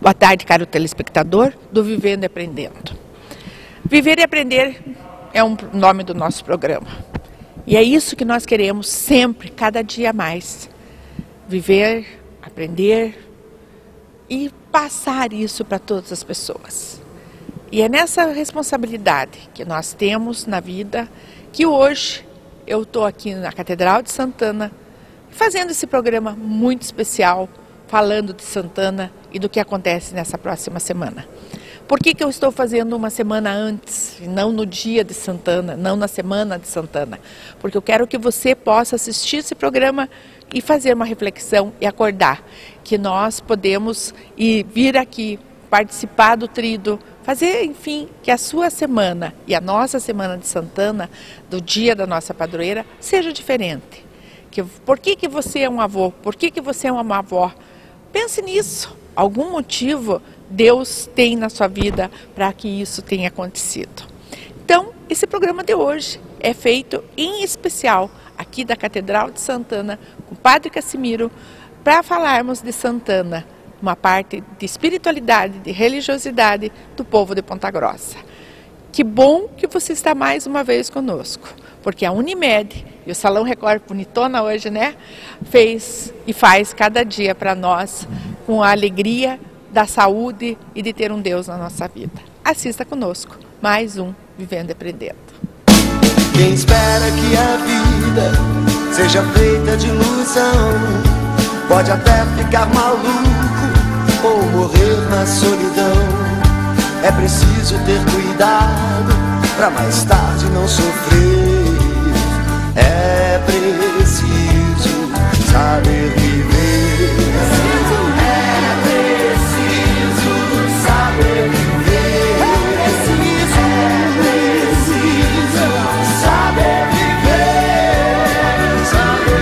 Boa tarde, caro telespectador do Vivendo e Aprendendo. Viver e Aprender é o nome do nosso programa. E é isso que nós queremos sempre, cada dia mais. Viver, aprender e passar isso para todas as pessoas. E é nessa responsabilidade que nós temos na vida que hoje eu estou aqui na Catedral de Santana fazendo esse programa muito especial, falando de Santana e do que acontece nessa próxima semana. Por que eu estou fazendo uma semana antes, e não no dia de Santana, não na semana de Santana? Porque eu quero que você possa assistir esse programa e fazer uma reflexão e acordar que nós podemos vir aqui, participar do tríduo, fazer, enfim, que a sua semana e a nossa semana de Santana, do dia da nossa padroeira, seja diferente. Por que você é um avô? Por que você é uma avó? Pense nisso. Algum motivo Deus tem na sua vida para que isso tenha acontecido. Então, esse programa de hoje é feito em especial aqui da Catedral de Santana, com o Padre Cassimiro, para falarmos de Santana, uma parte de espiritualidade, de religiosidade do povo de Ponta Grossa. Que bom que você está mais uma vez conosco, porque a Unimed e o Salão Record bonitona hoje, né, fez e faz cada dia para nós com a alegria da saúde e de ter um Deus na nossa vida. Assista conosco, mais um Vivendo e Aprendendo. Quem espera que a vida seja feita de ilusão, pode até ficar maluco ou morrer na solidão. É preciso ter cuidado pra mais tarde não sofrer. É preciso saber viver. É preciso saber viver. É preciso saber viver. Saber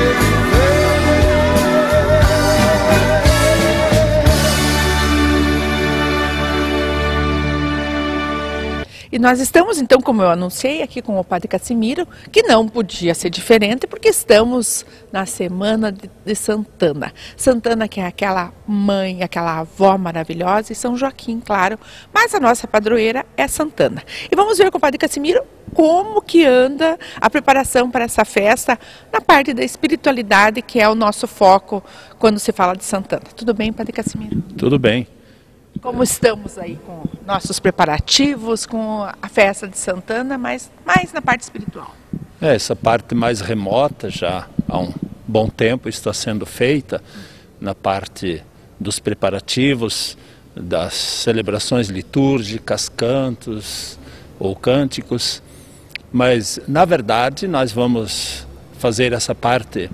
E nós estamos, então, como eu anunciei, aqui com o Padre Cassimiro, que não podia ser diferente, porque estamos na Semana de Santana. Santana, que é aquela mãe, aquela avó maravilhosa, e São Joaquim, claro, mas a nossa padroeira é Santana. E vamos ver com o Padre Cassimiro como que anda a preparação para essa festa na parte da espiritualidade, que é o nosso foco quando se fala de Santana. Tudo bem, Padre Cassimiro? Tudo bem. Como estamos aí com nossos preparativos, com a festa de Santana, mas mais na parte espiritual? Essa parte mais remota já há um bom tempo está sendo feita na parte dos preparativos, das celebrações litúrgicas, cantos ou cânticos, mas na verdade nós vamos fazer essa parte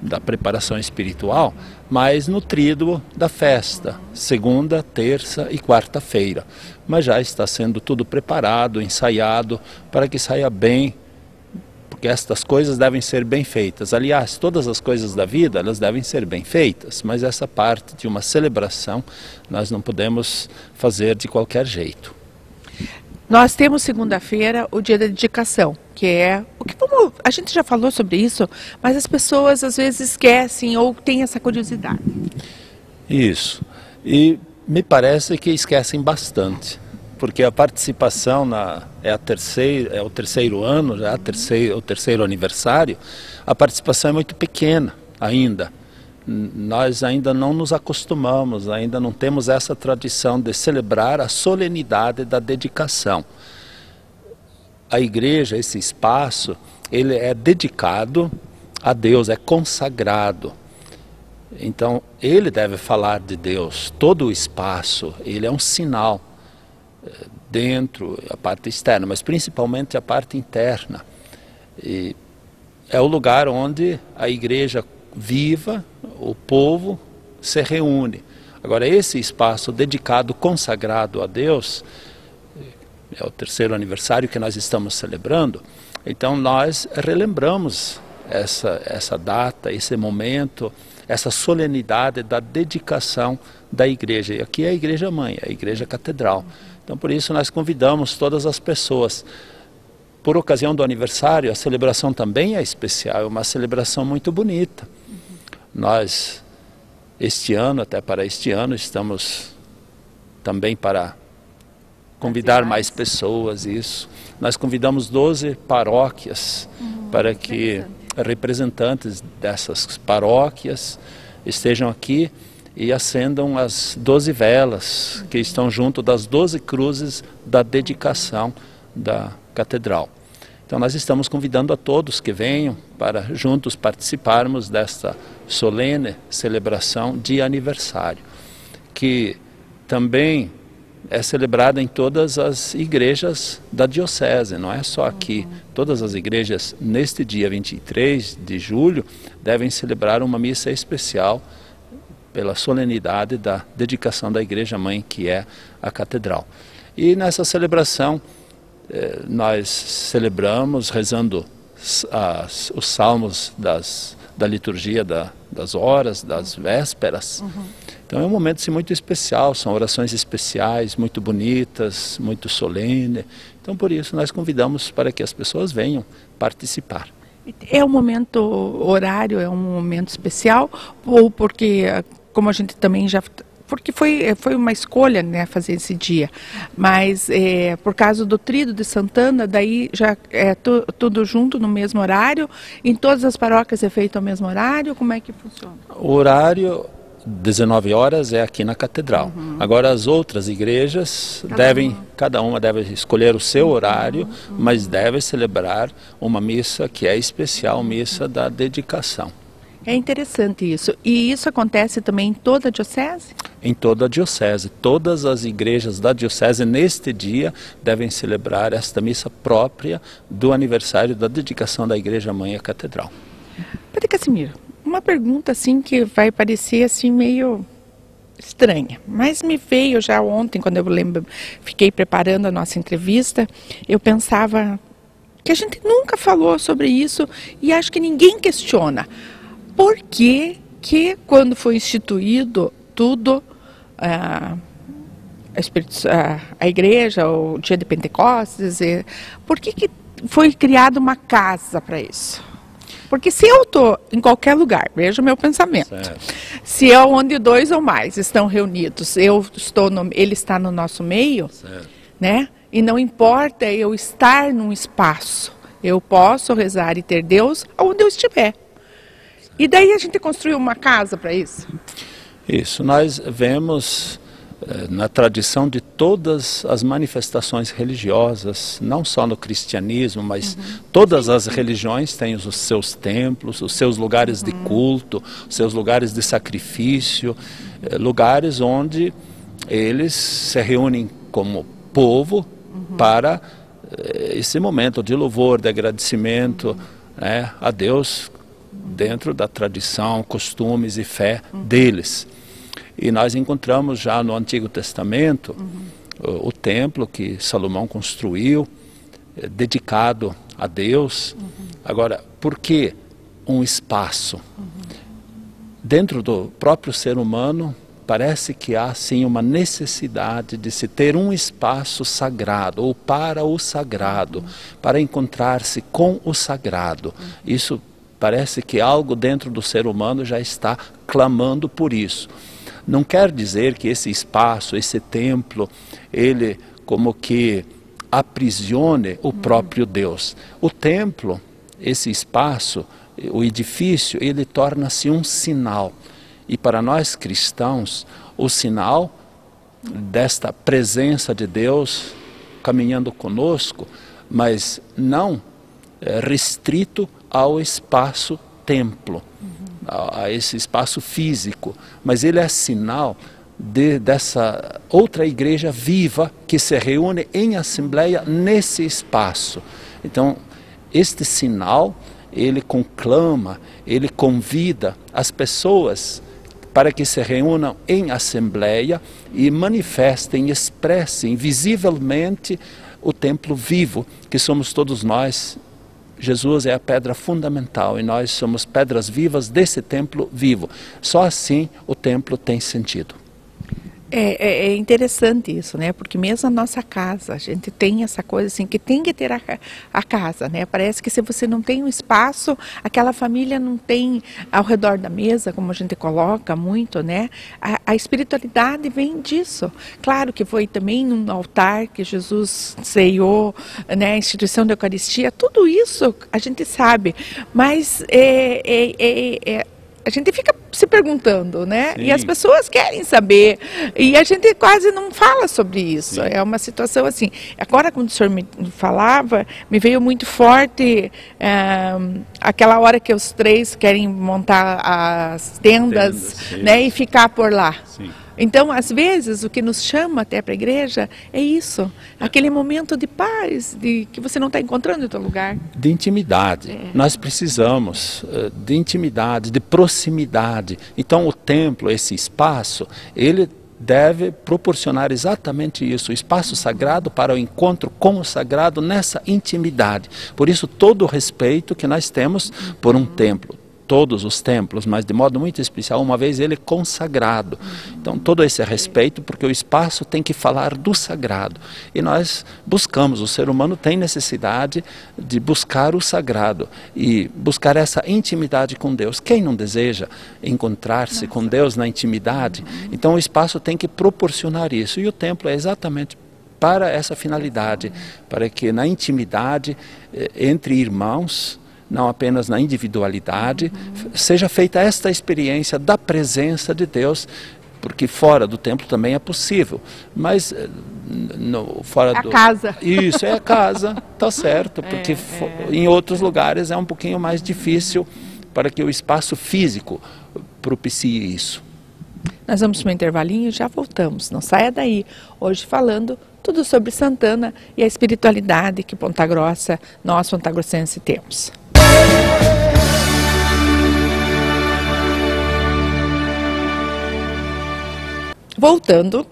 da preparação espiritual, mas no tríduo da festa, segunda, terça e quarta-feira. Mas já está sendo tudo preparado, ensaiado, para que saia bem, porque estas coisas devem ser bem feitas. Aliás, todas as coisas da vida, elas devem ser bem feitas, mas essa parte de uma celebração, nós não podemos fazer de qualquer jeito. Nós temos segunda-feira o dia da dedicação, que é o que a gente já falou sobre isso, mas as pessoas às vezes esquecem ou têm essa curiosidade. Isso. E me parece que esquecem bastante, porque a participação é o terceiro ano, já o terceiro aniversário, a participação é muito pequena ainda. Nós ainda não nos acostumamos, ainda não temos essa tradição de celebrar a solenidade da dedicação. A igreja, esse espaço, ele é dedicado a Deus, é consagrado. Então, ele deve falar de Deus. Todo o espaço, ele é um sinal dentro, a parte externa, mas principalmente a parte interna. E é o lugar onde a igreja viva, o povo se reúne. Agora, esse espaço dedicado, consagrado a Deus, é o terceiro aniversário que nós estamos celebrando, então nós relembramos essa data, esse momento, essa solenidade da dedicação da igreja. E aqui é a igreja mãe, a igreja catedral. Então, por isso, nós convidamos todas as pessoas. Por ocasião do aniversário, a celebração também é especial, é uma celebração muito bonita. Nós, este ano, até para este ano, estamos também para convidar mais pessoas, isso. Nós convidamos 12 paróquias para que representantes dessas paróquias estejam aqui e acendam as 12 velas que estão junto das 12 cruzes da dedicação da catedral. Então nós estamos convidando a todos que venham para juntos participarmos desta solene celebração de aniversário, que também é celebrada em todas as igrejas da diocese, não é só aqui. Todas as igrejas, neste dia 23 de julho, devem celebrar uma missa especial pela solenidade da dedicação da Igreja Mãe, que é a Catedral. E nessa celebração, nós celebramos rezando os salmos da liturgia das horas, das vésperas. Então é um momento assim, muito especial, são orações especiais, muito bonitas, muito solene. Então por isso nós convidamos para que as pessoas venham participar. É um momento horário, é um momento especial, ou porque, como a gente também já... Porque foi uma escolha, né, fazer esse dia, mas por causa do Tríduo de Santana, daí já é tudo junto no mesmo horário, em todas as paróquias é feito ao mesmo horário, como é que funciona? O horário, 19 horas, é aqui na Catedral. Agora as outras igrejas cada uma deve escolher o seu horário, mas deve celebrar uma missa que é especial, missa da dedicação. É interessante isso. E isso acontece também em toda a diocese? Em toda a diocese. Todas as igrejas da diocese, neste dia, devem celebrar esta missa própria do aniversário da dedicação da Igreja Mãe à Catedral. Padre Casimiro, uma pergunta assim que vai parecer assim meio estranha, mas me veio já ontem, quando eu fiquei preparando a nossa entrevista, eu pensava que a gente nunca falou sobre isso e acho que ninguém questiona. Por que quando foi instituído tudo, a igreja, o dia de Pentecostes, por que foi criada uma casa para isso? Porque se eu estou em qualquer lugar, veja o meu pensamento, se é onde 2 ou mais estão reunidos, ele está no nosso meio, né? E não importa eu estar num espaço, eu posso rezar e ter Deus onde eu estiver. E daí a gente construiu uma casa para isso? Isso, nós vemos na tradição de todas as manifestações religiosas, não só no cristianismo, mas todas as religiões têm os seus templos, os seus lugares de culto, os seus lugares de sacrifício, lugares onde eles se reúnem como povo para esse momento de louvor, de agradecimento, né, a Deus, dentro da tradição, costumes e fé deles. E nós encontramos já no Antigo Testamento o templo que Salomão construiu, dedicado a Deus. Agora, por que um espaço? Dentro do próprio ser humano, parece que há sim uma necessidade de se ter um espaço sagrado, ou para o sagrado, para encontrar-se com o sagrado. Isso parece que algo dentro do ser humano já está clamando por isso. Não quer dizer que esse espaço, esse templo, ele como que aprisione o próprio Deus. O templo, esse espaço, o edifício, ele torna-se um sinal. E para nós cristãos, o sinal desta presença de Deus caminhando conosco, mas não restrito ao espaço templo, a esse espaço físico, mas ele é sinal dessa outra igreja viva que se reúne em assembleia nesse espaço. Então, este sinal, ele conclama, ele convida as pessoas para que se reúnam em assembleia e manifestem, expressem visivelmente o templo vivo, que somos todos nós. Jesus é a pedra fundamental e nós somos pedras vivas desse templo vivo. Só assim o templo tem sentido. É interessante isso, né? Porque mesmo a nossa casa, a gente tem essa coisa assim, que tem que ter a casa, né? Parece que se você não tem um espaço, aquela família não tem ao redor da mesa, como a gente coloca muito, né? A espiritualidade vem disso. Claro que foi também num altar que Jesus ceiou, né? A instituição da Eucaristia, tudo isso a gente sabe, mas a gente fica se perguntando, né? Sim. E as pessoas querem saber, e a gente quase não fala sobre isso. Sim. É uma situação assim. Agora, quando o senhor me falava, me veio muito forte aquela hora que os 3 querem montar as tendas, né? E ficar por lá. Sim. Então, às vezes, o que nos chama até para a igreja é isso, aquele momento de paz, que você não está encontrando em outro lugar. De intimidade. Nós precisamos de intimidade, de proximidade. Então, o templo, esse espaço, ele deve proporcionar exatamente isso, o espaço sagrado para o encontro com o sagrado nessa intimidade. Por isso, todo o respeito que nós temos por um templo. Todos os templos, mas de modo muito especial, uma vez ele consagrado. Então, todo esse respeito, porque o espaço tem que falar do sagrado. E nós buscamos, o ser humano tem necessidade de buscar o sagrado e buscar essa intimidade com Deus. Quem não deseja encontrar-se com Deus na intimidade? Então, o espaço tem que proporcionar isso. E o templo é exatamente para essa finalidade, para que na intimidade entre irmãos, não apenas na individualidade, seja feita esta experiência da presença de Deus, porque fora do templo também é possível, mas fora do... casa. Isso, é a casa, tá certo, porque em outros lugares é um pouquinho mais difícil para que o espaço físico propicie isso. Nós vamos para um intervalinho e já voltamos, não saia daí, hoje falando tudo sobre Santana e a espiritualidade que Ponta Grossa, nós pontagrossenses temos. Voltando,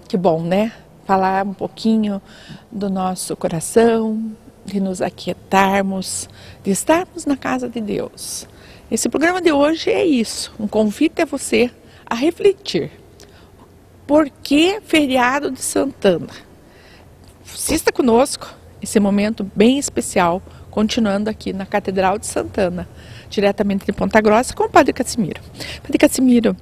que bom, né? Falar um pouquinho do nosso coração, de nos aquietarmos, de estarmos na casa de Deus. Esse programa de hoje é isso, um convite a você a refletir. Por que feriado de Santana? Assista conosco esse momento bem especial, continuando aqui na Catedral de Santana, diretamente de Ponta Grossa, com o Padre Cassimiro. Padre Cassimiro,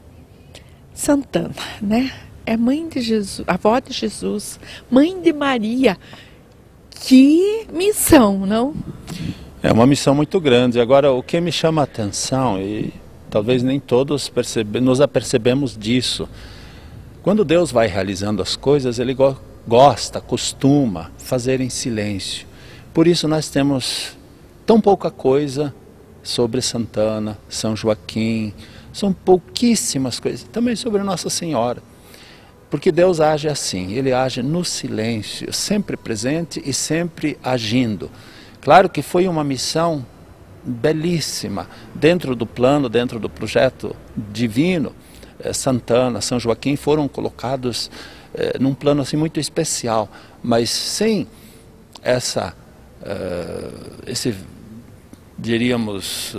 Santana, né? É mãe de Jesus, avó de Jesus, mãe de Maria. Que missão, não? É uma missão muito grande. Agora, o que me chama a atenção, e talvez nem todos nos apercebemos disso, quando Deus vai realizando as coisas, Ele costuma fazer em silêncio. Por isso nós temos tão pouca coisa sobre Santana, São Joaquim, são pouquíssimas coisas, também sobre Nossa Senhora. Porque Deus age assim, Ele age no silêncio, sempre presente e sempre agindo. Claro que foi uma missão belíssima, dentro do plano, dentro do projeto divino. Santana, São Joaquim foram colocados num plano assim muito especial, mas sem esse, diríamos,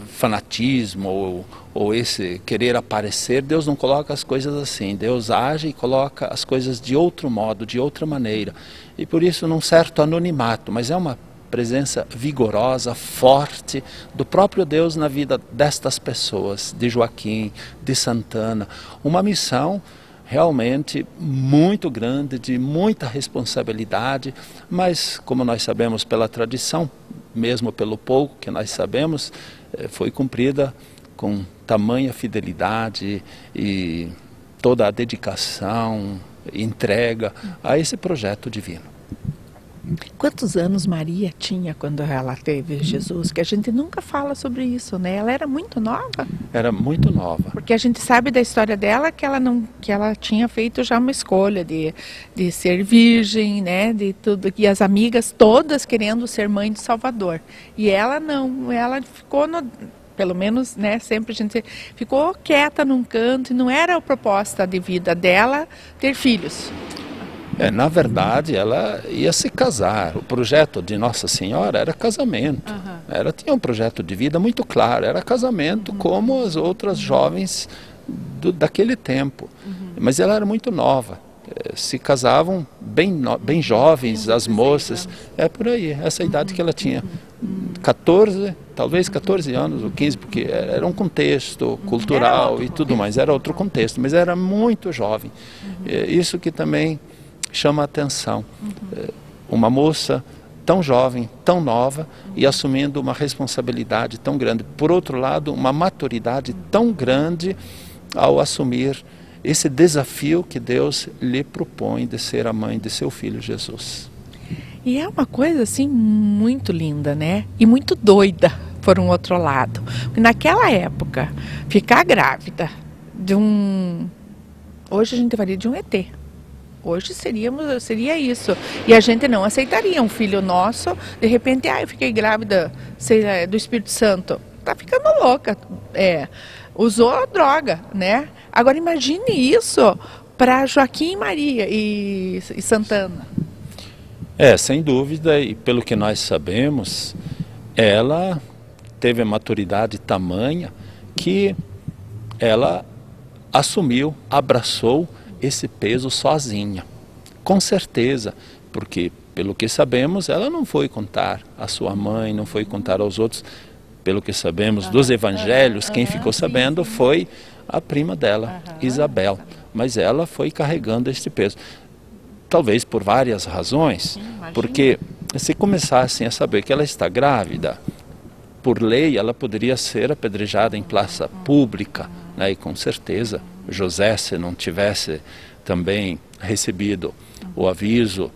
fanatismo ou esse querer aparecer. Deus não coloca as coisas assim, Deus age e coloca as coisas de outro modo, de outra maneira, e por isso num certo anonimato, mas é uma presença vigorosa, forte do próprio Deus na vida destas pessoas, de Joaquim, de Santana, uma missão realmente muito grande, de muita responsabilidade, mas como nós sabemos pela tradição, mesmo pelo pouco que nós sabemos, foi cumprida com tamanha fidelidade e toda a dedicação, entrega a esse projeto divino. Quantos anos Maria tinha quando ela teve Jesus? Que a gente nunca fala sobre isso, né? Ela era muito nova. Era muito nova. Porque a gente sabe da história dela que ela tinha feito já uma escolha de ser virgem, né? De tudo, e as amigas todas querendo ser mãe de Salvador. E ela não, ela ficou pelo menos, né, sempre a gente ficou quieta num canto, e não era a proposta de vida dela ter filhos. Na verdade, ela ia se casar. O projeto de Nossa Senhora era casamento. Ela tinha um projeto de vida muito claro, era casamento, como as outras jovens daquele tempo. Mas ela era muito nova. Se casavam bem jovens, as moças. É por aí, essa idade que ela tinha. 14, talvez 14 anos ou 15, porque era um contexto cultural e tudo mais, era outro contexto, mas era muito jovem. Isso que também chama a atenção. Uma moça tão jovem, tão nova e assumindo uma responsabilidade tão grande. Por outro lado, uma maturidade tão grande ao assumir esse desafio que Deus lhe propõe de ser a mãe de seu filho Jesus. E é uma coisa assim muito linda, né? E muito doida, por um outro lado. Porque naquela época, ficar grávida de um... Hoje a gente faria de um ET. Hoje seria isso. E a gente não aceitaria um filho nosso, de repente, eu fiquei grávida, sei lá, do Espírito Santo. Tá ficando louca. Usou droga, né? Agora imagine isso para Joaquim e Maria e Santana. Sem dúvida, e pelo que nós sabemos, ela teve a maturidade tamanha que ela assumiu, abraçou esse peso sozinha. Com certeza, porque pelo que sabemos, ela não foi contar à sua mãe, não foi contar aos outros. Pelo que sabemos dos evangelhos, quem ficou sabendo foi a prima dela, Isabel. Mas ela foi carregando este peso. Talvez por várias razões, porque se começassem a saber que ela está grávida, por lei ela poderia ser apedrejada em praça pública, né? E com certeza José, se não tivesse também recebido o aviso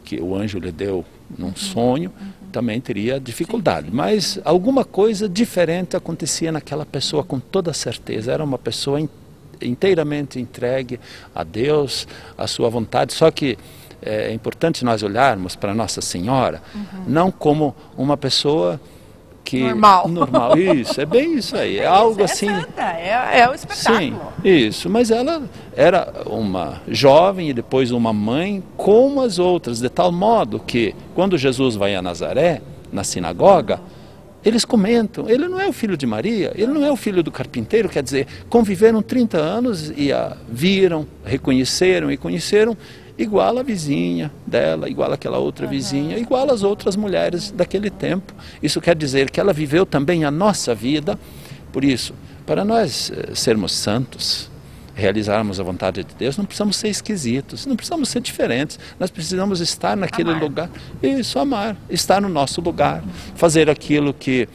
que o anjo lhe deu num sonho, também teria dificuldade. Mas alguma coisa diferente acontecia naquela pessoa com toda certeza. Era uma pessoa inteiramente entregue a Deus, a sua vontade. Só que é importante nós olharmos para Nossa Senhora, não como uma pessoa que... Normal, isso, é bem isso aí. É algo assim... É o espetáculo. Sim, isso. Mas ela era uma jovem e depois uma mãe como as outras, de tal modo que quando Jesus vai a Nazaré, na sinagoga, eles comentam, ele não é o filho de Maria, ele não é o filho do carpinteiro, quer dizer, conviveram 30 anos e a viram, reconheceram e conheceram igual a vizinha dela, igual aquela outra vizinha, igual as outras mulheres daquele tempo. Isso quer dizer que ela viveu também a nossa vida. Por isso, para nós sermos santos, realizarmos a vontade de Deus, não precisamos ser esquisitos, não precisamos ser diferentes, nós precisamos estar naquele lugar, isso, amar, estar no nosso lugar, fazer aquilo que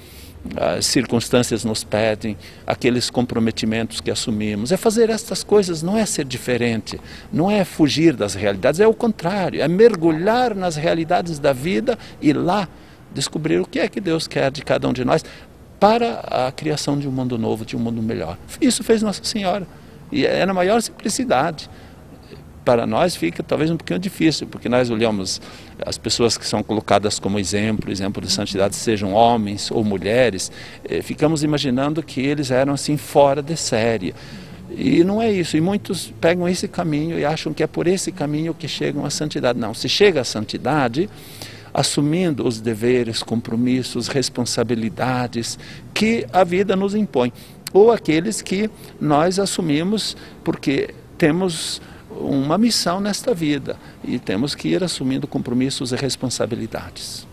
as circunstâncias nos pedem, aqueles comprometimentos que assumimos. É fazer estas coisas, não é ser diferente, não é fugir das realidades, é o contrário, é mergulhar nas realidades da vida e lá descobrir o que é que Deus quer de cada um de nós para a criação de um mundo novo, de um mundo melhor. Isso fez Nossa Senhora. E é na maior simplicidade. Para nós fica talvez um pouquinho difícil, porque nós olhamos as pessoas que são colocadas como exemplo de santidade, sejam homens ou mulheres, ficamos imaginando que eles eram assim fora de série. E não é isso, e muitos pegam esse caminho e acham que é por esse caminho que chegam à santidade. Não, se chega à santidade assumindo os deveres, compromissos, responsabilidades que a vida nos impõe. Ou aqueles que nós assumimos porque temos uma missão nesta vida e temos que ir assumindo compromissos e responsabilidades.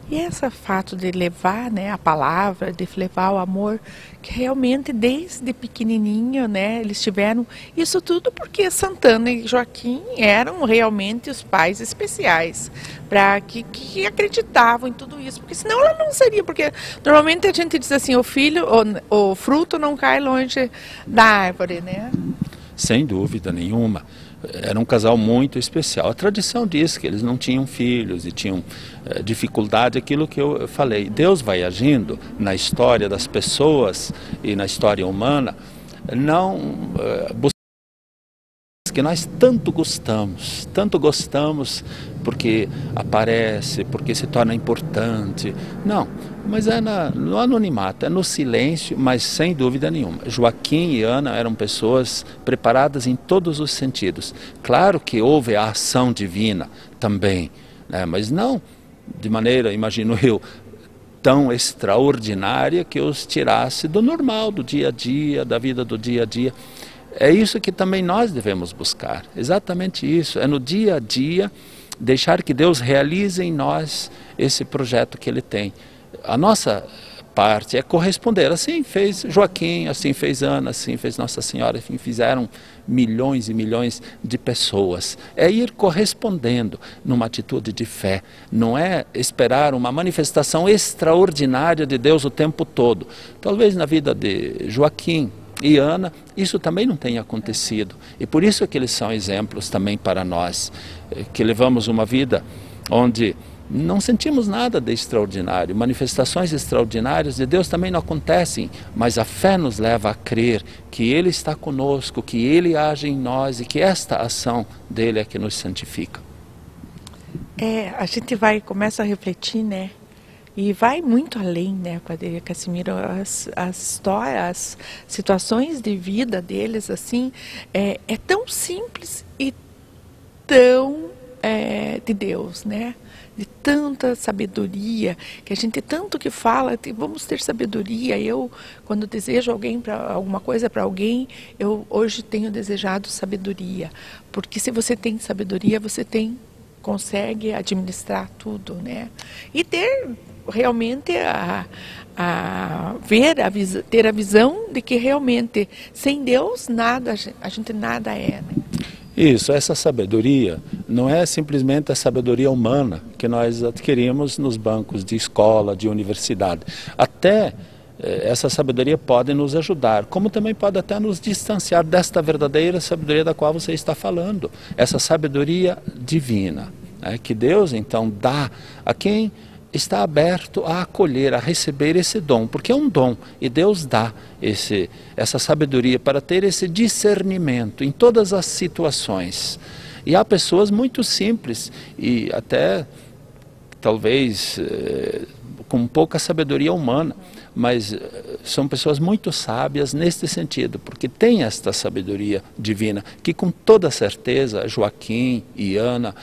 E esse fato de levar, né, a palavra, de levar o amor, que realmente desde pequenininho, né, eles tiveram isso tudo porque Santana e Joaquim eram realmente os pais especiais, para que acreditavam em tudo isso, porque senão ela não seria, porque normalmente a gente diz assim, o fruto não cai longe da árvore, né? Sem dúvida nenhuma. Era um casal muito especial. A tradição diz que eles não tinham filhos e tinham dificuldade, aquilo que eu falei. Deus vai agindo na história das pessoas e na história humana, não buscando que nós tanto gostamos porque aparece, porque se torna importante. Não, mas é no anonimato, é no silêncio, mas sem dúvida nenhuma. Joaquim e Ana eram pessoas preparadas em todos os sentidos. Claro que houve a ação divina também, né? Mas não de maneira, imagino eu, tão extraordinária que os tirasse do normal, do dia a dia, da vida do dia a dia. É isso que também nós devemos buscar, exatamente isso, é no dia a dia deixar que Deus realize em nós esse projeto que Ele tem. A nossa parte é corresponder, assim fez Joaquim, assim fez Ana, assim fez Nossa Senhora, assim fizeram milhões e milhões de pessoas. É ir correspondendo numa atitude de fé, não é esperar uma manifestação extraordinária de Deus o tempo todo. Talvez na vida de Joaquim e Ana, isso também não tenha acontecido. E por isso que eles são exemplos também para nós, que levamos uma vida onde não sentimos nada de extraordinário. Manifestações extraordinárias de Deus também não acontecem, mas a fé nos leva a crer que Ele está conosco, que Ele age em nós e que esta ação dEle é que nos santifica. A gente começa a refletir, né? E vai muito além, né, Padre Cassimiro, as histórias, as situações de vida deles, assim, é tão simples e tão de Deus, né? De tanta sabedoria, que a gente tanto que fala, vamos ter sabedoria. Eu, quando desejo alguma coisa para alguém, eu hoje tenho desejado sabedoria, porque se você tem sabedoria, você consegue administrar tudo, né? E ter realmente ter a visão de que realmente sem Deus a gente nada é, né? Isso, essa sabedoria não é simplesmente a sabedoria humana que nós adquirimos nos bancos de escola, de universidade. Até essa sabedoria pode nos ajudar, como também pode até nos distanciar desta verdadeira sabedoria da qual você está falando. Essa sabedoria divina, né, que Deus então dá a quem está aberto a acolher, a receber esse dom, porque é um dom, e Deus dá essa sabedoria para ter esse discernimento em todas as situações. E há pessoas muito simples e até talvez com pouca sabedoria humana, mas são pessoas muito sábias neste sentido, porque têm esta sabedoria divina, que com toda certeza Joaquim e Ana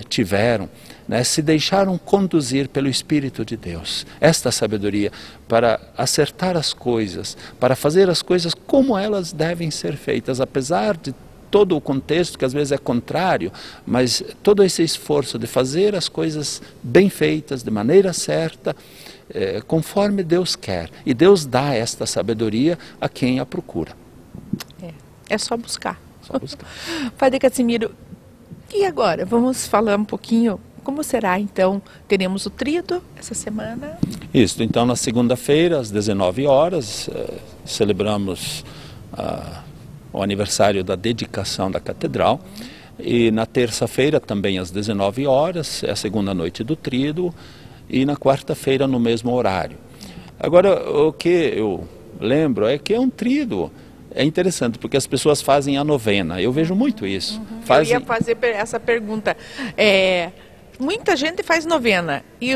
tiveram, né, se deixaram conduzir pelo Espírito de Deus. Esta sabedoria para acertar as coisas, para fazer as coisas como elas devem ser feitas, apesar de todo o contexto que às vezes é contrário, mas todo esse esforço de fazer as coisas bem feitas, de maneira certa, conforme Deus quer. E Deus dá esta sabedoria a quem a procura. É só buscar. Só buscar. Padre Cassimiro, e agora? Vamos falar um pouquinho, como será então? Teremos o tríduo essa semana? Isso, então na segunda-feira, às 19 horas, celebramos o aniversário da dedicação da catedral. E na terça-feira, também às 19 horas, é a segunda noite do tríduo. E na quarta-feira no mesmo horário. Agora, o que eu lembro é que é um tríduo. É interessante, porque as pessoas fazem a novena. Eu vejo muito isso. Eu ia fazer essa pergunta. Muita gente faz novena. E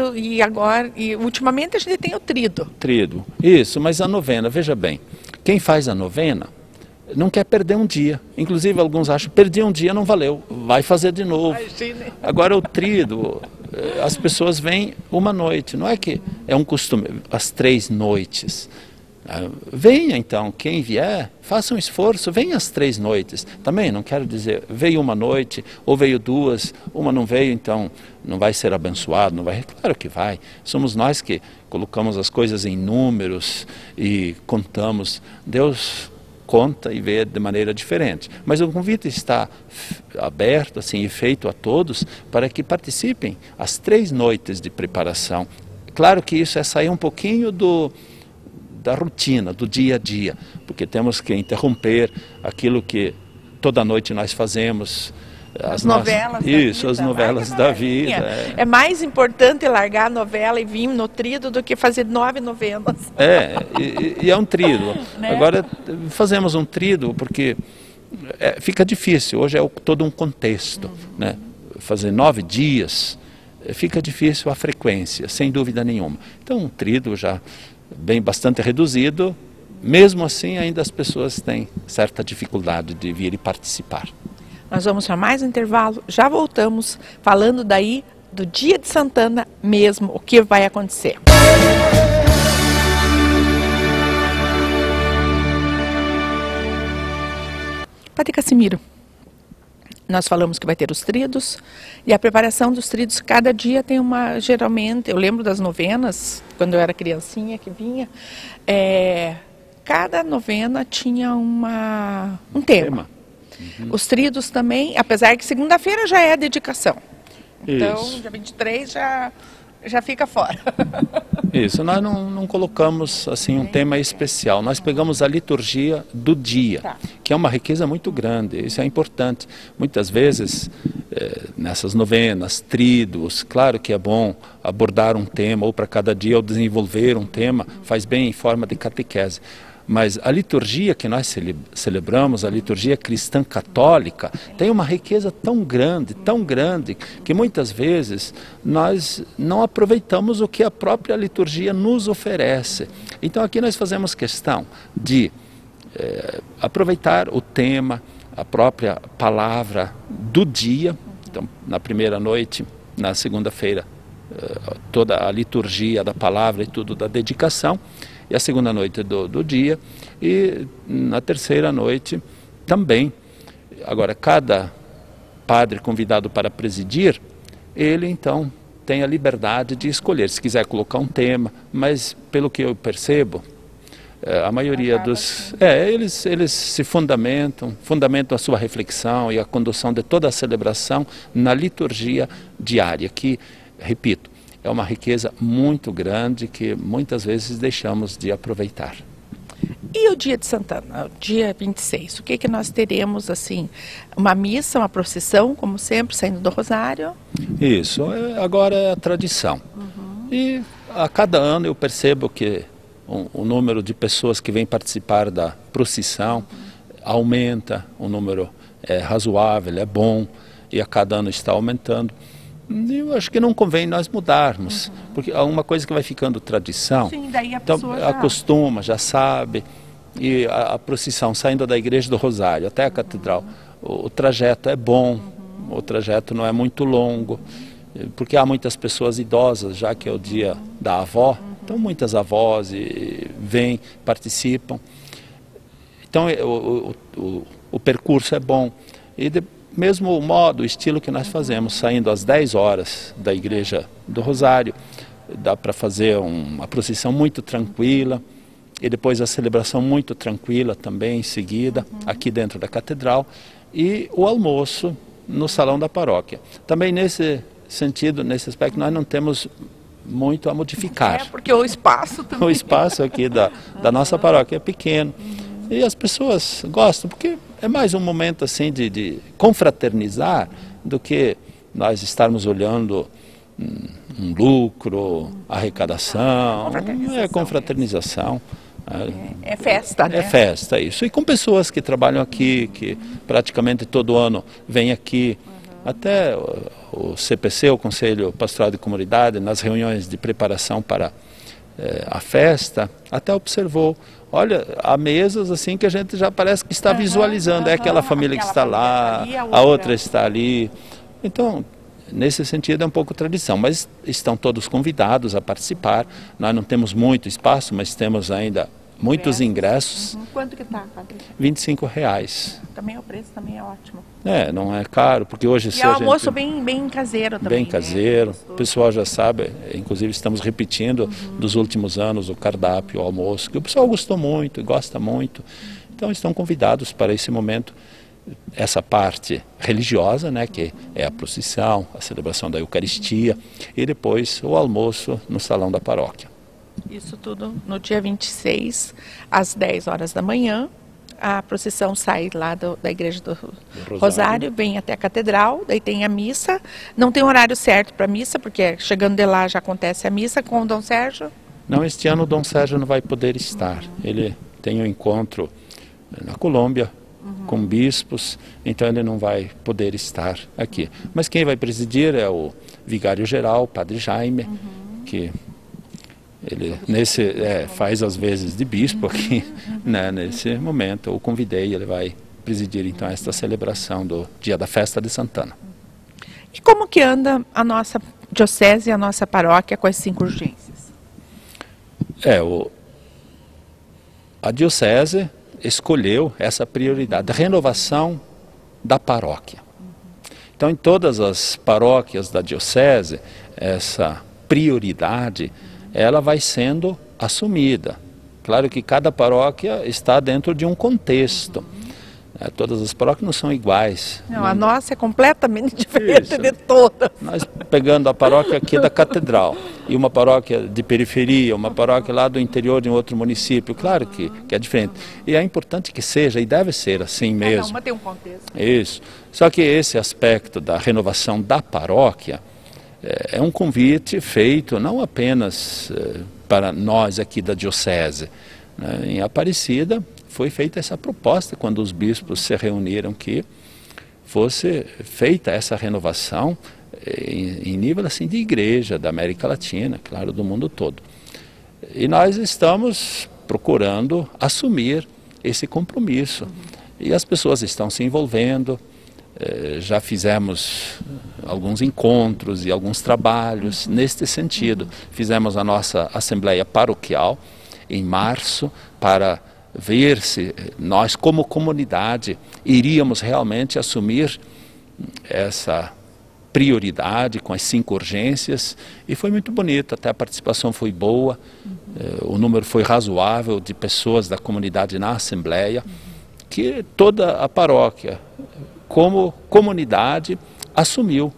ultimamente a gente tem o tríduo. Tríduo. Isso, mas a novena, veja bem. Quem faz a novena não quer perder um dia. Inclusive, alguns acham, perdi um dia, não valeu. Vai fazer de novo. Imagine. Agora, o tríduo, as pessoas vêm uma noite. Não é que é um costume, as 3 noites. Venha então, quem vier, faça um esforço, venha às 3 noites. Também não quero dizer, veio uma noite, ou veio 2, uma não veio, então não vai ser abençoado, não vai. Claro que vai. Somos nós que colocamos as coisas em números e contamos. Deus conta e vê de maneira diferente. Mas o convite está aberto assim, e feito a todos para que participem as 3 noites de preparação. Claro que isso é sair um pouquinho da rotina, do dia a dia, porque temos que interromper aquilo que toda noite nós fazemos. As novelas isso, as novelas da vida. É mais importante largar a novela e vir no tríduo do que fazer 9 novenas. E é um tríduo. Né? Agora, fazemos um tríduo porque fica difícil. Hoje é todo um contexto. Né? Fazer 9 dias, fica difícil a frequência, sem dúvida nenhuma. Então, um tríduo já bastante reduzido, mesmo assim ainda as pessoas têm certa dificuldade de vir e participar. Nós vamos para mais um intervalo, já voltamos falando daí do dia de Santana mesmo, o que vai acontecer. Padre Cassimiro, nós falamos que vai ter os tridos, e a preparação dos tridos, cada dia tem uma, geralmente, eu lembro das novenas, quando eu era criancinha que vinha, cada novena tinha um tema. Os tridos também, apesar que segunda-feira já é a dedicação. Então, Isso. dia 23 já fica fora. Isso, nós não colocamos assim um tema especial, nós pegamos a liturgia do dia, que é uma riqueza muito grande, isso é importante. Muitas vezes, nessas novenas, tridos, claro que é bom abordar um tema, ou para cada dia, ou desenvolver um tema, faz bem em forma de catequese. Mas a liturgia que nós celebramos, a liturgia cristã católica, tem uma riqueza tão grande, que muitas vezes nós não aproveitamos o que a própria liturgia nos oferece. Então aqui nós fazemos questão de aproveitar o tema, a própria palavra do dia. Então, na primeira noite, na segunda-feira, toda a liturgia da palavra e tudo da dedicação. E a segunda noite do dia, e na terceira noite também. Agora, cada padre convidado para presidir, ele então tem a liberdade de escolher, se quiser colocar um tema, mas pelo que eu percebo, a maioria dos... eles se fundamentam a sua reflexão e a condução de toda a celebração na liturgia diária, que, repito, é uma riqueza muito grande que muitas vezes deixamos de aproveitar. E o dia de Santana, o dia 26, o que nós teremos assim? Uma missa, uma procissão, como sempre, saindo do Rosário? Isso, agora é a tradição. E a cada ano eu percebo que o número de pessoas que vêm participar da procissão aumenta, o número é razoável, é bom, e a cada ano está aumentando. Eu acho que não convém nós mudarmos, porque é uma coisa que vai ficando tradição. Sim, daí a então pessoa já acostuma, já sabe. E a procissão saindo da Igreja do Rosário até a Catedral, o trajeto é bom, o trajeto não é muito longo, porque há muitas pessoas idosas, já que é o dia da avó, então muitas avós vêm, participam. Então o percurso é bom. E mesmo o modo, o estilo que nós fazemos, saindo às 10 horas da Igreja do Rosário, dá para fazer uma procissão muito tranquila, e depois a celebração muito tranquila também em seguida, aqui dentro da Catedral, e o almoço no Salão da Paróquia. Também nesse sentido, nesse aspecto, nós não temos muito a modificar. porque o espaço também... O espaço aqui da nossa paróquia é pequeno. E as pessoas gostam, porque é mais um momento assim de confraternizar do que nós estarmos olhando um lucro, arrecadação. É confraternização. É festa, né? É festa, isso. E com pessoas que trabalham aqui, que praticamente todo ano vêm aqui. Até o CPC, o Conselho Pastoral de Comunidade, nas reuniões de preparação para a festa, até observou. Olha, há mesas assim que a gente já parece que está visualizando. É aquela família que está lá, ali, a outra está ali. Então, nesse sentido é um pouco tradição, mas estão todos convidados a participar. Nós não temos muito espaço, mas temos ainda muitos ingressos. Quanto que está, padre? R$25. Também o preço também é ótimo. Não é caro, porque hoje... E é um almoço bem caseiro também. Bem caseiro, o pessoal já sabe, inclusive estamos repetindo dos últimos anos o cardápio, o almoço, que o pessoal gostou muito e gosta muito. Então estão convidados para esse momento, essa parte religiosa, né, que é a procissão, a celebração da Eucaristia, e depois o almoço no Salão da Paróquia. Isso tudo no dia 26, às 10 horas da manhã. A procissão sai lá da Igreja do Rosário, vem até a Catedral, daí tem a missa. Não tem horário certo para a missa, porque chegando de lá já acontece a missa com o Dom Sérgio. Não, este ano o Dom Sérgio não vai poder estar. Ele tem um encontro na Colômbia com bispos, então ele não vai poder estar aqui. Mas quem vai presidir é o vigário-geral, o Padre Jaime, que... ele faz às vezes de bispo aqui, né, nesse momento. Eu o convidei, ele vai presidir então esta celebração do dia da festa de Santana. E como que anda a nossa diocese e a nossa paróquia com as 5 urgências? A diocese escolheu essa prioridade, a renovação da paróquia. Então, em todas as paróquias da diocese, essa prioridade, ela vai sendo assumida. Claro que cada paróquia está dentro de um contexto. Todas as paróquias não são iguais. Não, a nossa é completamente diferente de todas. Nós pegando a paróquia aqui da Catedral e uma paróquia de periferia, uma paróquia lá do interior de um outro município, claro que é diferente. E é importante que seja, e deve ser assim mesmo. Cada uma tem um contexto. Isso. Só que esse aspecto da renovação da paróquia é um convite feito não apenas para nós aqui da diocese. Em Aparecida foi feita essa proposta quando os bispos se reuniram que fosse feita essa renovação em nível assim de igreja da América Latina, claro, do mundo todo. E nós estamos procurando assumir esse compromisso. E as pessoas estão se envolvendo, já fizemos alguns encontros e alguns trabalhos neste sentido. Fizemos a nossa assembleia paroquial em março para ver se nós, como comunidade, iríamos realmente assumir essa prioridade com as 5 urgências, e foi muito bonito, até a participação foi boa, o número foi razoável de pessoas da comunidade na assembleia, que toda a paróquia, como comunidade, assumiu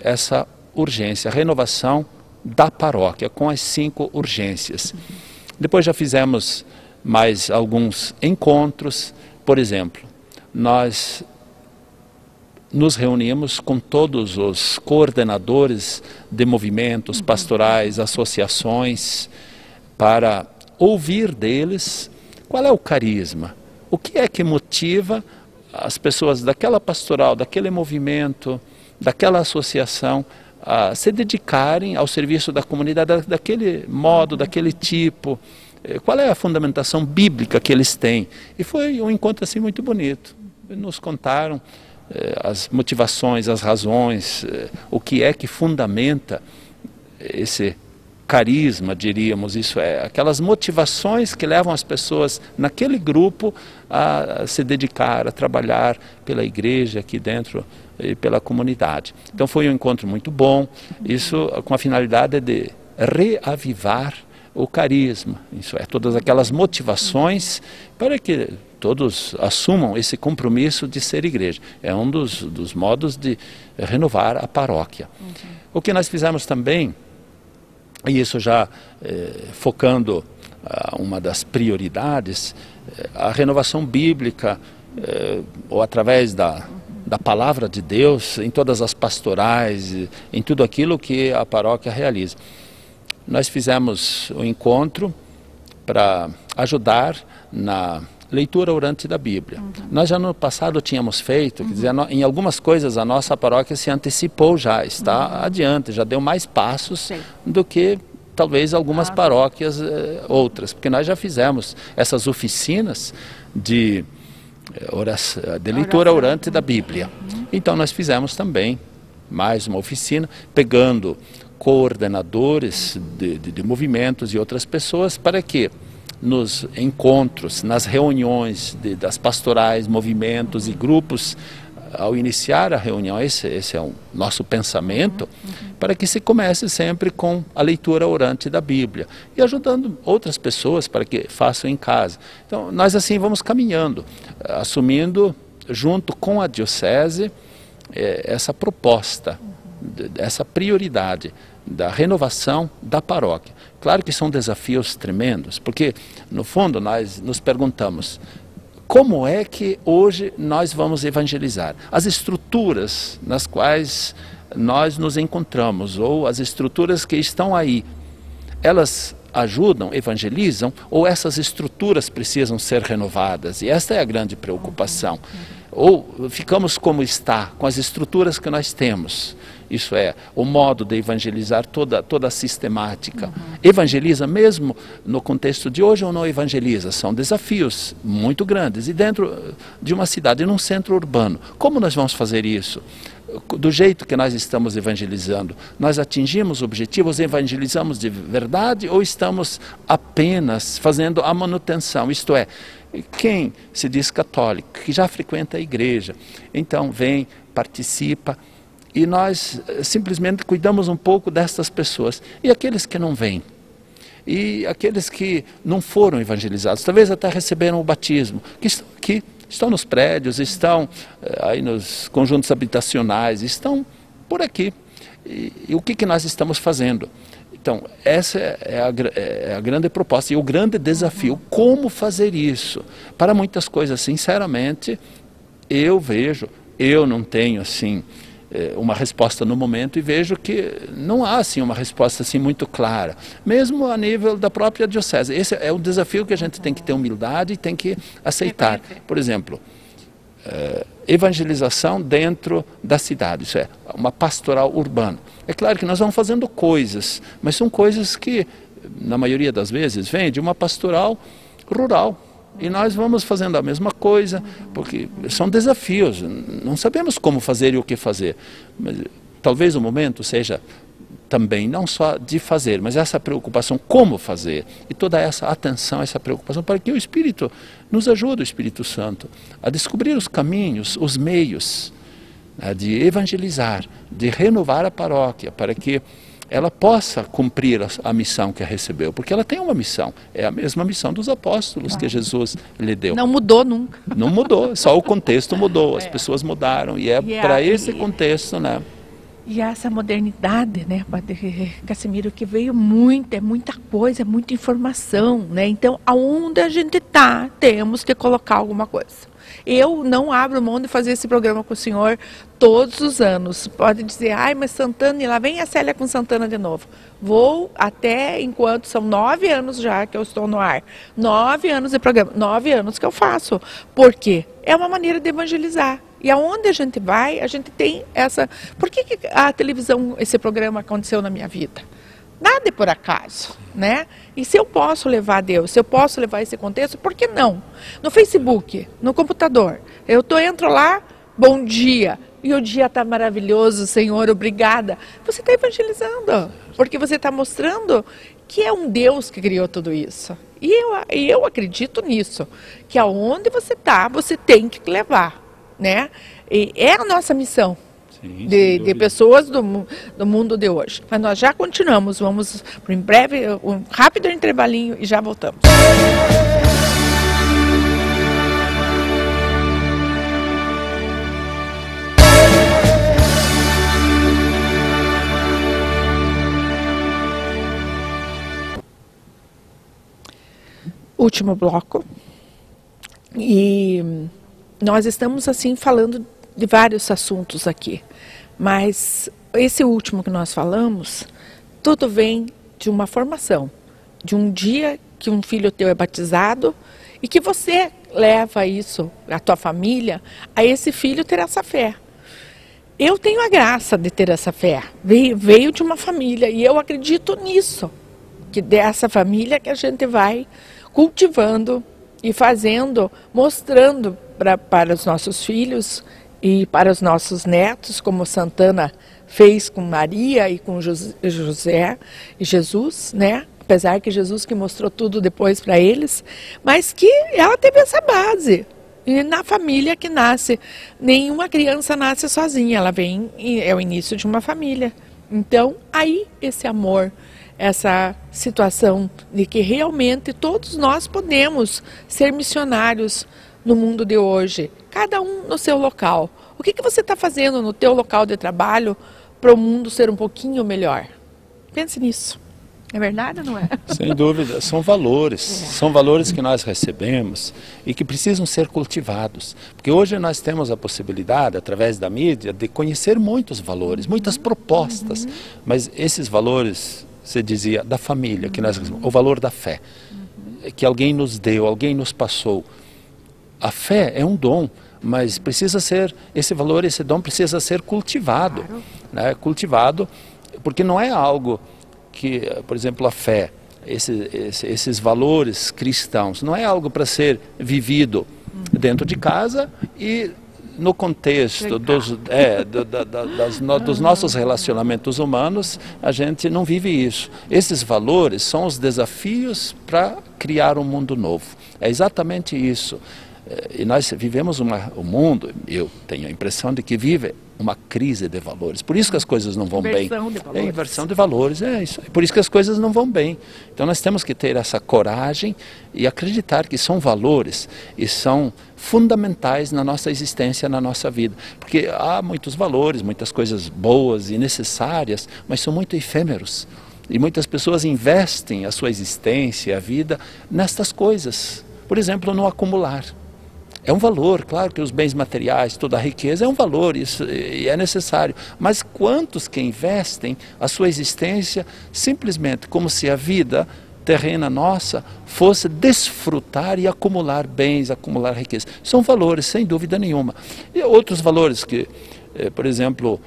essa urgência, a renovação da paróquia com as 5 urgências. Depois já fizemos mais alguns encontros. Por exemplo, nós nos reunimos com todos os coordenadores de movimentos pastorais, associações, para ouvir deles qual é o carisma, o que é que motiva as pessoas daquela pastoral, daquele movimento, daquela associação a se dedicarem ao serviço da comunidade daquele modo, daquele tipo. Qual é a fundamentação bíblica que eles têm? E foi um encontro assim muito bonito. Nos contaram as motivações, as razões, o que é que fundamenta esse carisma, diríamos, isso é, aquelas motivações que levam as pessoas naquele grupo a se dedicar, a trabalhar pela igreja aqui dentro e pela comunidade. Então foi um encontro muito bom, isso com a finalidade de reavivar o carisma, isso é, todas aquelas motivações para que todos assumam esse compromisso de ser igreja. É um dos modos de renovar a paróquia. O que nós fizemos também, e isso já focando uma das prioridades, a renovação bíblica, ou através da palavra de Deus, em todas as pastorais, em tudo aquilo que a paróquia realiza. Nós fizemos um encontro para ajudar na leitura orante da Bíblia. Nós já no passado tínhamos feito, quer dizer, em algumas coisas a nossa paróquia se antecipou já, está adiante, já deu mais passos do que talvez algumas paróquias outras, porque nós já fizemos essas oficinas de leitura orante da Bíblia. Então nós fizemos também mais uma oficina, pegando coordenadores de movimentos e outras pessoas para que nos encontros, nas reuniões das pastorais, movimentos e grupos, ao iniciar a reunião, esse é o nosso pensamento, para que se comece sempre com a leitura orante da Bíblia e ajudando outras pessoas para que façam em casa. Então nós assim vamos caminhando, assumindo junto com a diocese essa proposta, essa prioridade da renovação da paróquia. Claro que são desafios tremendos, porque no fundo nós nos perguntamos como é que hoje nós vamos evangelizar? As estruturas nas quais nós nos encontramos, ou as estruturas que estão aí, elas ajudam, evangelizam, ou essas estruturas precisam ser renovadas? E esta é a grande preocupação. Ou ficamos como está, com as estruturas que nós temos, isso é, o modo de evangelizar, toda a sistemática. Evangeliza mesmo no contexto de hoje ou não evangeliza? São desafios muito grandes. E dentro de uma cidade, num centro urbano, como nós vamos fazer isso? do jeito que nós estamos evangelizando, nós atingimos objetivos, evangelizamos de verdade ou estamos apenas fazendo a manutenção? Isto é, quem se diz católico, que já frequenta a igreja, então vem, participa, e nós simplesmente cuidamos um pouco dessas pessoas. E aqueles que não vêm? E aqueles que não foram evangelizados, talvez até receberam o batismo, que estão aqui, estão nos prédios, estão aí nos conjuntos habitacionais, estão por aqui. E o que nós estamos fazendo? Então, essa é a grande proposta e o grande desafio. Como fazer isso? Para muitas coisas, sinceramente, eu não tenho assim uma resposta no momento, e vejo que não há assim uma resposta assim muito clara, mesmo a nível da própria diocese. Esse é um desafio que a gente tem que ter humildade e tem que aceitar. Por exemplo, evangelização dentro da cidade, isso é, uma pastoral urbana. É claro que nós vamos fazendo coisas, mas são coisas que, na maioria das vezes, vêm de uma pastoral rural. E nós vamos fazendo a mesma coisa, porque são desafios, não sabemos como fazer e o que fazer. Mas, talvez o momento seja também, não só de fazer, mas essa preocupação, como fazer. E toda essa atenção, essa preocupação, para que o Espírito nos ajude, o Espírito Santo, a descobrir os caminhos, os meios, né, de evangelizar, de renovar a paróquia, para que ela possa cumprir a missão que recebeu, porque ela tem uma missão, é a mesma missão dos apóstolos que Jesus lhe deu. Não mudou nunca. Não mudou, só o contexto mudou, as pessoas mudaram, e é para esse contexto, né? E essa modernidade, né, Padre Cassimiro, que veio é muita coisa, é muita informação, né? Então, aonde a gente está, temos que colocar alguma coisa. Eu não abro mão de fazer esse programa com o senhor todos os anos. Pode dizer, ai, mas Santana, e lá vem a Célia com Santana de novo. Vou até enquanto são 9 anos já que eu estou no ar. 9 anos de programa, 9 anos que eu faço. Por quê? É uma maneira de evangelizar. E aonde a gente vai, a gente tem essa... Por que a televisão, esse programa aconteceu na minha vida? Nada é por acaso, né? E se eu posso levar Deus, se eu posso levar esse contexto, por que não? No Facebook, no computador, entro lá, bom dia, e o dia está maravilhoso, Senhor, obrigada. Você está evangelizando, porque você está mostrando que é um Deus que criou tudo isso. E eu acredito nisso, que aonde você está, você tem que levar, né? E é a nossa missão. Sim, de pessoas do mundo de hoje. Mas nós já continuamos, vamos para em breve, um rápido intervalinho e já voltamos. Último bloco. E nós estamos assim falando de vários assuntos aqui, mas esse último que nós falamos, tudo vem de uma formação, de um dia que um filho teu é batizado e que você leva isso, a tua família, a esse filho ter essa fé. Eu tenho a graça de ter essa fé, veio de uma família e eu acredito nisso, que dessa família que a gente vai cultivando e fazendo, mostrando para os nossos filhos e para os nossos netos, como Santana fez com Maria e com José e Jesus, né? Apesar que Jesus que mostrou tudo depois para eles, mas que ela teve essa base. E na família que nasce, nenhuma criança nasce sozinha, ela vem, é o início de uma família. Então, aí esse amor, essa situação de que realmente todos nós podemos ser missionários no mundo de hoje, cada um no seu local. O que você está fazendo no teu local de trabalho para o mundo ser um pouquinho melhor? Pense nisso. É verdade ou não é? Sem dúvida, são valores que nós recebemos e que precisam ser cultivados. Porque hoje nós temos a possibilidade, através da mídia, de conhecer muitos valores, muitas propostas, mas esses valores, você dizia, da família, que nós recebemos, o valor da fé, que alguém nos deu, alguém nos passou. A fé é um dom, mas precisa ser, esse valor, esse dom precisa ser cultivado, claro, né? Cultivado, porque não é algo que, por exemplo, a fé, esses valores cristãos, não é algo para ser vivido dentro de casa e no contexto dos nossos relacionamentos humanos, a gente não vive isso. Esses valores são os desafios para criar um mundo novo. É exatamente isso. E nós vivemos um mundo, eu tenho a impressão de que vive uma crise de valores. Por isso que as coisas não vão bem. É inversão de valores, é isso. Por isso que as coisas não vão bem. Então nós temos que ter essa coragem e acreditar que são valores e são fundamentais na nossa existência, na nossa vida. Porque há muitos valores, muitas coisas boas e necessárias, mas são muito efêmeros. E muitas pessoas investem a sua existência, a vida, nestas coisas. Por exemplo, no acumular. É um valor, claro que os bens materiais, toda a riqueza é um valor, isso é necessário. Mas quantos que investem a sua existência simplesmente como se a vida terrena nossa fosse desfrutar e acumular bens, acumular riqueza? São valores, sem dúvida nenhuma. E outros valores que, por exemplo,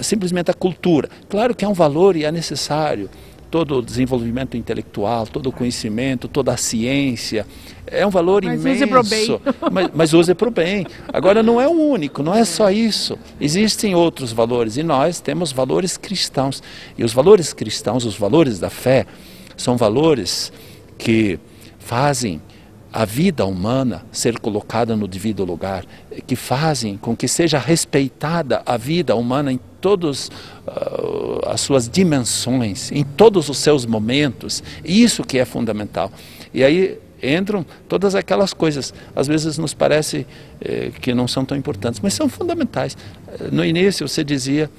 simplesmente a cultura. Claro que é um valor e é necessário. Todo o desenvolvimento intelectual, todo o conhecimento, toda a ciência, é um valor imenso. Use para o bem. Mas use para o bem. Agora não é o único, não é só isso. Existem outros valores e nós temos valores cristãos. E os valores cristãos, os valores da fé, são valores que fazem a vida humana ser colocada no devido lugar, que fazem com que seja respeitada a vida humana em todas as suas dimensões, em todos os seus momentos. Isso que é fundamental. E aí entram todas aquelas coisas, às vezes nos parece que não são tão importantes, mas são fundamentais. No início você dizia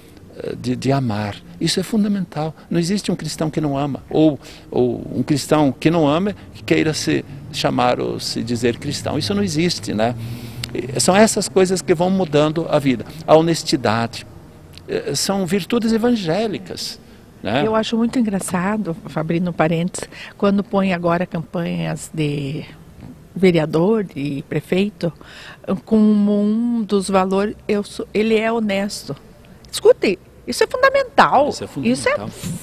de amar. Isso é fundamental. Não existe um cristão que não ama, ou um cristão que não ama que queira se chamar ou se dizer cristão. Isso não existe, né? São essas coisas que vão mudando a vida. A honestidade. São virtudes evangélicas, né? Eu acho muito engraçado, abrindo parênteses, quando põe agora campanhas de vereador e prefeito, como um dos valores, ele é honesto. Escute, isso é fundamental. Isso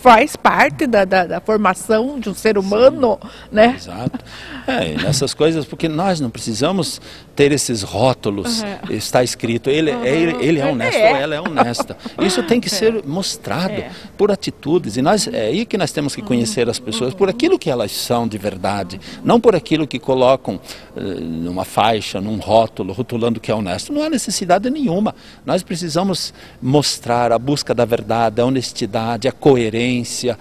faz parte da formação de um ser humano, né? Exato. E nessas coisas, porque nós não precisamos ter esses rótulos, está escrito, ele é honesto ou ela é honesta. Isso tem que ser mostrado por atitudes. E é aí que nós temos que conhecer as pessoas, por aquilo que elas são de verdade, não por aquilo que colocam numa faixa, num rótulo, rotulando que é honesto. Não há necessidade nenhuma. Nós precisamos mostrar a busca da verdade, a honestidade, a coerência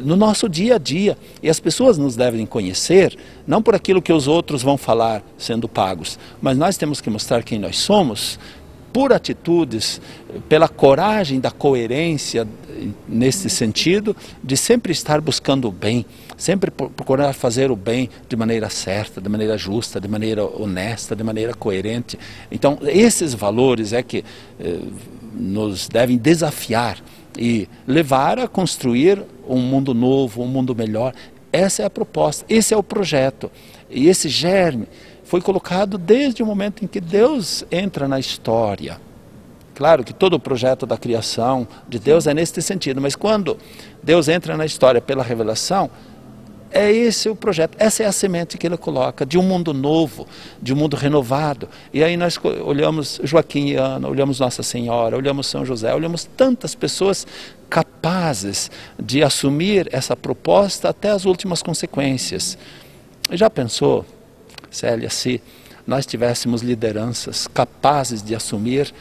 no nosso dia a dia. E as pessoas nos devem conhecer, não por aquilo que os outros vão falar sendo pagos, mas nós temos que mostrar quem nós somos, por atitudes, pela coragem da coerência, nesse sentido, de sempre estar buscando o bem, sempre procurar fazer o bem de maneira certa, de maneira justa, de maneira honesta, de maneira coerente. Então, esses valores é que nos devem desafiar e levar a construir um mundo novo, um mundo melhor. Essa é a proposta, esse é o projeto. E esse germe foi colocado desde o momento em que Deus entra na história. Claro que todo o projeto da criação de Deus é nesse sentido, mas quando Deus entra na história pela revelação, é esse o projeto, essa é a semente que ele coloca, de um mundo novo, de um mundo renovado. E aí nós olhamos Joaquim e Ana, olhamos Nossa Senhora, olhamos São José, olhamos tantas pessoas capazes de assumir essa proposta até as últimas consequências. Já pensou, Célia, se nós tivéssemos lideranças capazes de assumir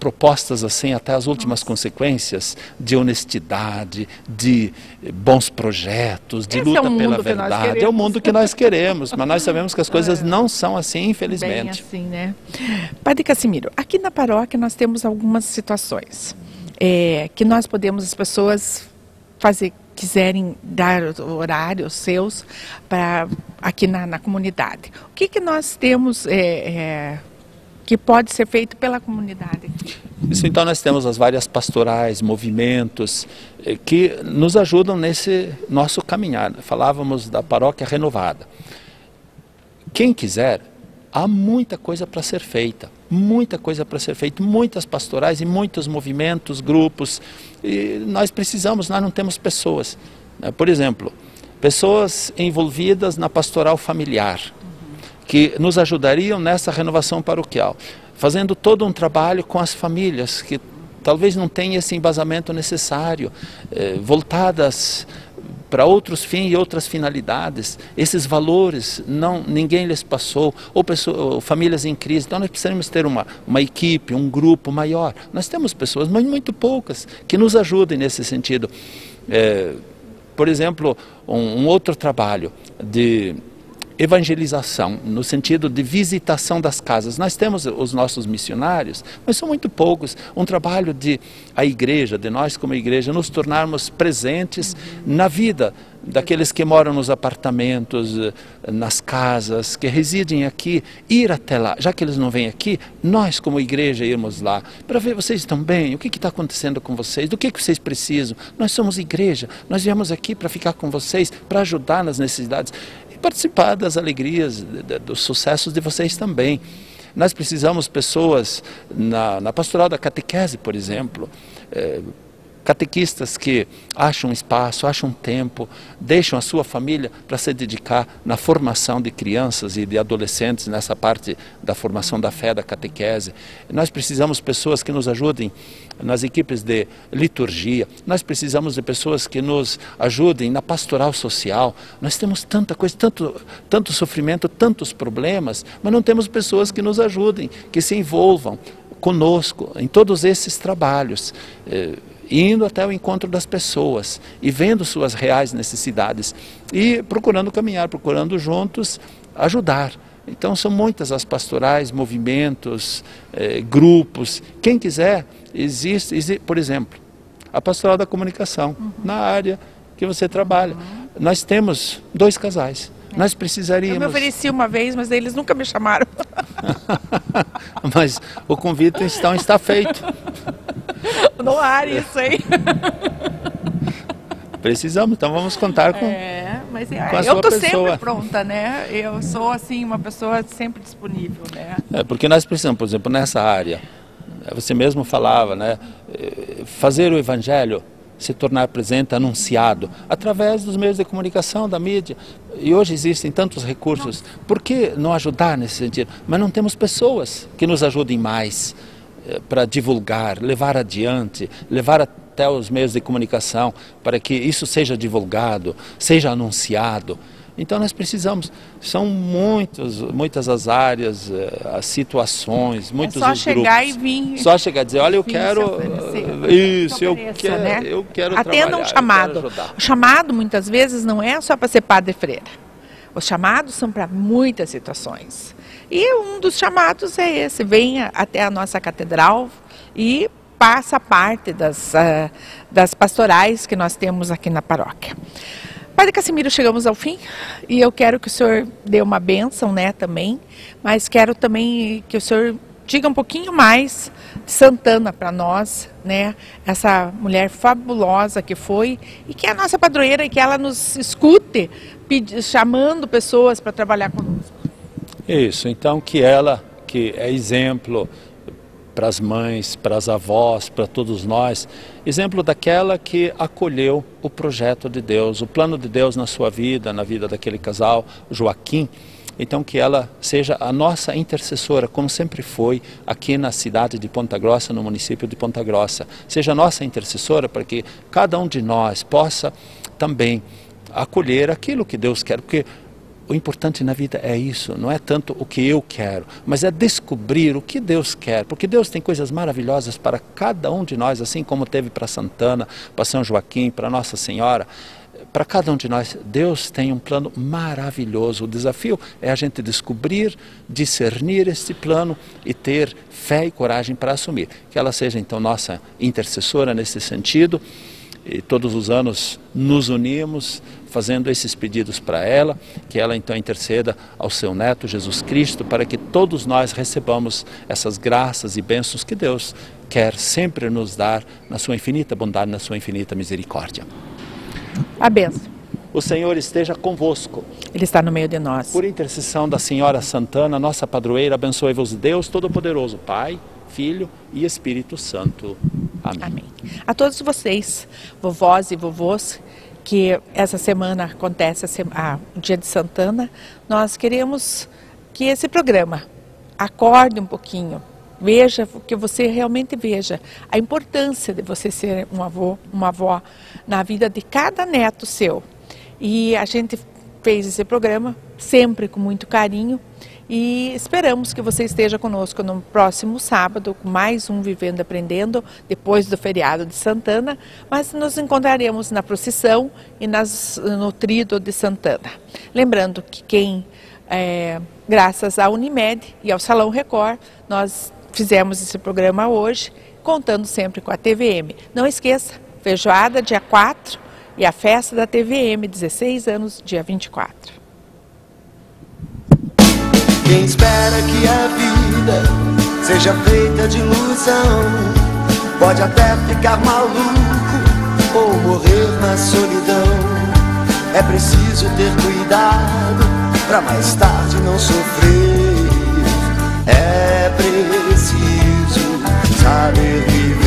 propostas assim até as últimas consequências, de honestidade, de bons projetos, de luta pela verdade? É o mundo que nós queremos, mas nós sabemos que as coisas não são assim, infelizmente. Bem assim, né? Padre Cassimiro, aqui na paróquia nós temos algumas situações que nós podemos, as pessoas quiserem dar horários seus para aqui na comunidade. O que nós temos que pode ser feito pela comunidade? Isso, então, nós temos as várias pastorais, movimentos que nos ajudam nesse nosso caminhar. Falávamos da paróquia renovada. Quem quiser, há muita coisa para ser feita, muita coisa para ser feita, muitas pastorais e muitos movimentos, grupos. E nós não temos pessoas. Por exemplo, pessoas envolvidas na pastoral familiar, que nos ajudariam nessa renovação paroquial. fazendo todo um trabalho com as famílias que talvez não tenham esse embasamento necessário, voltadas para outros fins e outras finalidades. Esses valores ninguém lhes passou, ou famílias em crise. Então nós precisamos ter uma equipe, um grupo maior. Nós temos pessoas, mas muito poucas, que nos ajudem nesse sentido. Por exemplo, um outro trabalho de evangelização, no sentido de visitação das casas. Nós temos os nossos missionários, mas são muito poucos. Um trabalho de nós como igreja, nos tornarmos presentes na vida daqueles que moram nos apartamentos, nas casas, que residem aqui, ir até lá. Já que eles não vêm aqui, nós como igreja irmos lá, para ver vocês estão bem, o que está acontecendo com vocês, do que vocês precisam. Nós somos igreja, nós viemos aqui para ficar com vocês, para ajudar nas necessidades. Participar das alegrias, dos sucessos de vocês também. Nós precisamos pessoas na pastoral da catequese, por exemplo, catequistas que acham espaço, acham tempo, deixam a sua família para se dedicar na formação de crianças e de adolescentes, nessa parte da formação da fé, da catequese. Nós precisamos de pessoas que nos ajudem nas equipes de liturgia, nós precisamos de pessoas que nos ajudem na pastoral social. Nós temos tanta coisa, tanto sofrimento, tantos problemas, mas não temos pessoas que nos ajudem, que se envolvam conosco em todos esses trabalhos, indo até o encontro das pessoas e vendo suas reais necessidades e procurando caminhar, procurando juntos ajudar. Então são muitas as pastorais, movimentos, grupos. Quem quiser, existe, por exemplo, a pastoral da comunicação, na área que você trabalha. Nós temos 2 casais. Nós precisaríamos... Eu me ofereci uma vez, mas eles nunca me chamaram. Mas o convite então está feito. No ar isso aí. Precisamos, então vamos contar com, mas com a eu sua estou pessoa. sempre pronta, né? Eu sou assim uma pessoa sempre disponível, né? Porque nós precisamos, por exemplo, nessa área, você mesmo falava, né? Fazer o evangelho se tornar presente, anunciado, através dos meios de comunicação, da mídia. E hoje existem tantos recursos. Por que não ajudar nesse sentido? Mas não temos pessoas que nos ajudem mais para divulgar, levar adiante, levar até os meios de comunicação, para que isso seja divulgado, seja anunciado. Então nós precisamos, são muitas as áreas, as situações, muitos os grupos. Só chegar e vir. Só chegar e dizer, olha, eu quero isso, eu quero trabalhar. Atenda um chamado. O chamado muitas vezes não é só para ser padre e freira. Os chamados são para muitas situações. E um dos chamados é esse, venha até a nossa catedral e passa parte das pastorais que nós temos aqui na paróquia. Padre Cassimiro, chegamos ao fim e eu quero que o senhor dê uma bênção, né, também, mas quero também que o senhor diga um pouquinho mais de Santana para nós, né, essa mulher fabulosa que foi e que é a nossa padroeira e que ela nos escute chamando pessoas para trabalhar conosco. Isso, então que ela, que é exemplo para as mães, para as avós, para todos nós, exemplo daquela que acolheu o projeto de Deus, o plano de Deus na sua vida, na vida daquele casal, Joaquim. Então que ela seja a nossa intercessora, como sempre foi aqui na cidade de Ponta Grossa, no município de Ponta Grossa. Seja a nossa intercessora para que cada um de nós possa também acolher aquilo que Deus quer, porque o importante na vida é isso, não é tanto o que eu quero, mas é descobrir o que Deus quer, porque Deus tem coisas maravilhosas para cada um de nós, assim como teve para Santana, para São Joaquim, para Nossa Senhora. Para cada um de nós, Deus tem um plano maravilhoso. O desafio é a gente descobrir, discernir este plano e ter fé e coragem para assumir. Que ela seja então nossa intercessora nesse sentido. E todos os anos nos unimos fazendo esses pedidos para ela, que ela então interceda ao seu neto Jesus Cristo, para que todos nós recebamos essas graças e bênçãos que Deus quer sempre nos dar na sua infinita bondade, na sua infinita misericórdia. A bênção. O Senhor esteja convosco. Ele está no meio de nós. Por intercessão da Senhora Santana, nossa padroeira, abençoe-vos Deus Todo-Poderoso, Pai, Filho e Espírito Santo. Amém. Amém. A todos vocês, vovós e vovôs, que essa semana acontece o dia de Santana, nós queremos que esse programa acorde um pouquinho Veja, que você realmente veja a importância de você ser um avô, uma avó na vida de cada neto seu. E a gente fez esse programa sempre com muito carinho e esperamos que você esteja conosco no próximo sábado com mais um Vivendo e Aprendendo, depois do feriado de Santana, mas nos encontraremos na procissão e no Tríduo de Santana. Lembrando que graças à Unimed e ao Salão Record, nós fizemos esse programa hoje, contando sempre com a TVM. Não esqueça, feijoada dia 4 e a festa da TVM, 16 anos, dia 24. Quem espera que a vida seja feita de ilusão pode até ficar maluco ou morrer na solidão. É preciso ter cuidado pra mais tarde não sofrer. É preciso saber viver.